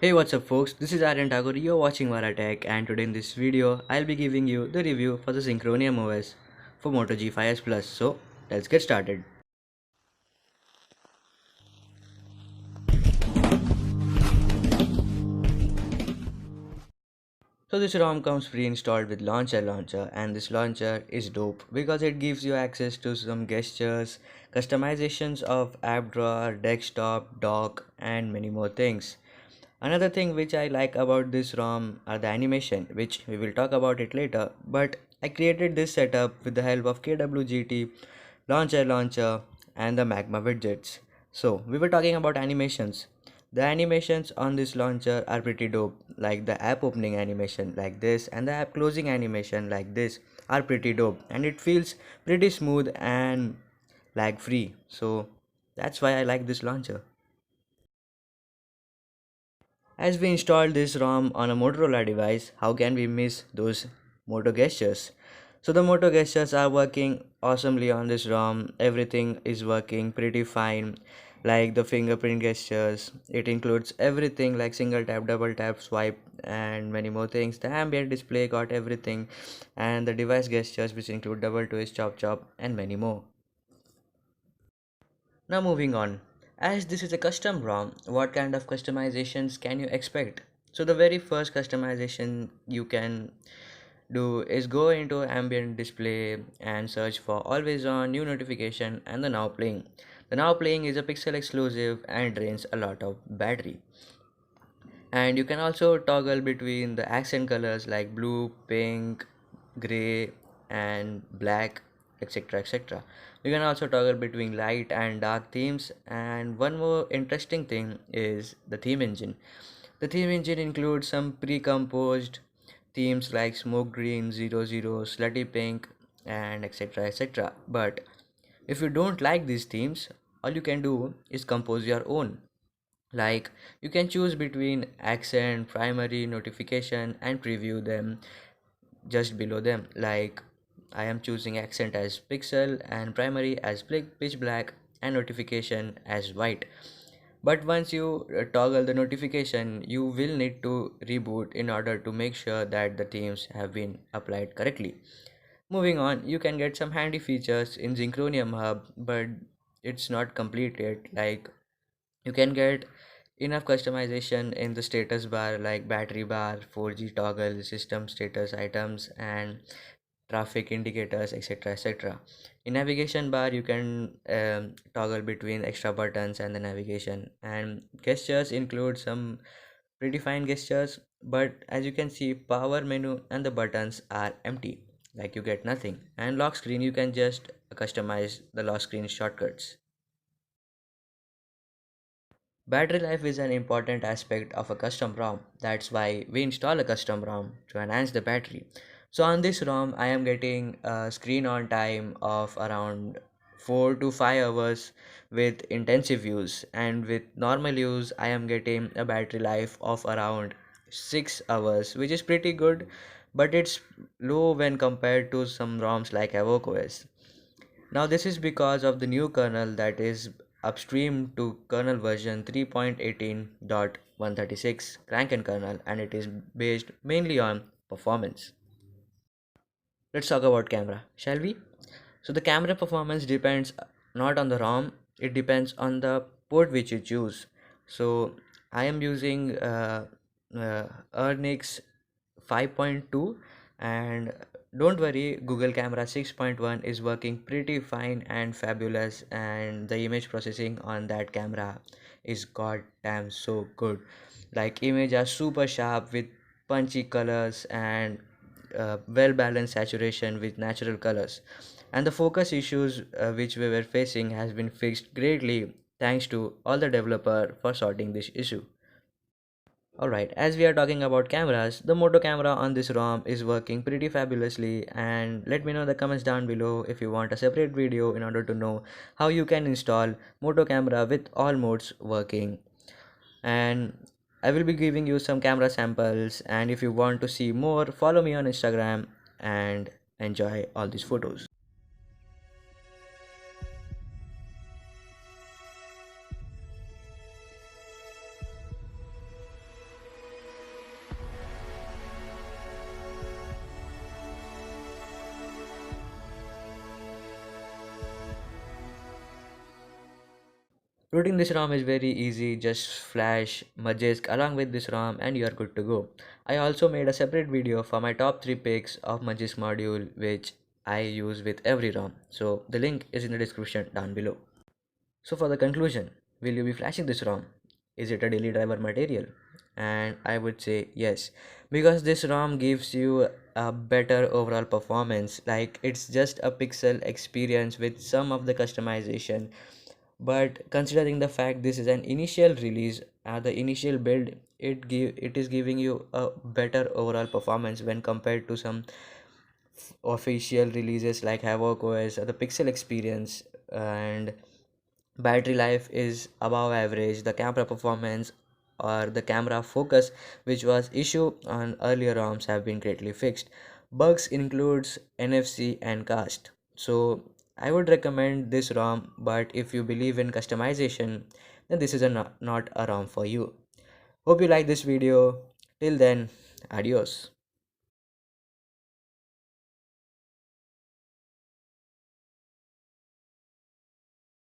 Hey, what's up folks, this is Aryan Tagore, you're watching Varatech, and today in this video I'll be giving you the review for the Synchronium OS for Moto G5s Plus. So let's get started. So this ROM comes pre-installed with launcher and this launcher is dope because it gives you access to some gestures, customizations of app drawer, desktop, dock and many more things. Another thing which I like about this ROM are the animation, which we will talk about it later, but I created this setup with the help of KWGT, launcher and the Magma widgets. So we were talking about animations. The animations on this launcher are pretty dope, like the app opening animation like this and the app closing animation like this are pretty dope and it feels pretty smooth and lag free. So that's why I like this launcher. As we installed this ROM on a Motorola device, how can we miss those Moto gestures? So the Moto gestures are working awesomely on this ROM. Everything is working pretty fine, like the fingerprint gestures. It includes everything like single tap, double tap, swipe, and many more things. The ambient display got everything, and the device gestures, which include double twist, chop chop, and many more. Now moving on. As this is a custom ROM, what kind of customizations can you expect? So the very first customization you can do is go into ambient display and search for always on, new notification and the now playing. The now playing is a pixel exclusive and drains a lot of battery. And you can also toggle between the accent colors like blue, pink, gray and black, etc. You can also toggle between light and dark themes, and one more interesting thing is the theme engine. The theme engine includes some pre-composed themes like smoke green, zero zero, slutty pink and etc. But if you don't like these themes, all you can do is compose your own. Like you can choose between accent, primary, notification and preview them just below them. Like I am choosing accent as pixel and primary as pitch black and notification as white. But once you toggle the notification, you will need to reboot in order to make sure that the themes have been applied correctly. Moving on, you can get some handy features in Synchronium Hub, but it's not complete yet. Like you can get enough customization in the status bar like battery bar, 4G toggle, system status items, and traffic indicators, etc. In navigation bar, you can toggle between extra buttons and the navigation. And gestures include some predefined gestures, but as you can see, power menu and the buttons are empty, like you get nothing. And lock screen, you can just customize the lock screen shortcuts. Battery life is an important aspect of a custom ROM. That's why we install a custom ROM to enhance the battery. So on this ROM, I am getting a screen on time of around 4 to 5 hours with intensive use, and with normal use I am getting a battery life of around 6 hours, which is pretty good, but it's low when compared to some ROMs like AvokeOS. Now this is because of the new kernel that is upstream to kernel version 3.18.136 Cranken kernel, and it is based mainly on performance. Let's talk about camera, shall we? So the camera performance depends not on the ROM, it depends on the port which you choose. So I am using uh, Ernix 5.2, and don't worry, Google Camera 6.1 is working pretty fine and fabulous, and the image processing on that camera is goddamn so good. Like image are super sharp with punchy colors and well balanced saturation with natural colors, and the focus issues which we were facing has been fixed greatly thanks to all the developer for sorting this issue. Alright, as we are talking about cameras, the Moto camera on this ROM is working pretty fabulously, and let me know in the comments down below if you want a separate video in order to know how you can install Moto camera with all modes working. And I will be giving you some camera samples, and if you want to see more, follow me on Instagram and enjoy all these photos. Routing this ROM is very easy, just flash Magisk along with this ROM and you are good to go. I also made a separate video for my top 3 picks of Magisk module which I use with every ROM. So the link is in the description down below. So for the conclusion, will you be flashing this ROM? Is it a daily driver material? And I would say yes, because this ROM gives you a better overall performance. Like it's just a pixel experience with some of the customization. But considering the fact this is an initial release, the initial build, it is giving you a better overall performance when compared to some official releases like Havoc OS or the Pixel experience. And battery life is above average. The camera performance or the camera focus which was issue on earlier ROMs have been greatly fixed. Bugs includes NFC and cast. So I would recommend this ROM, but if you believe in customization, then this is not a ROM for you. Hope you like this video. Till then, adios.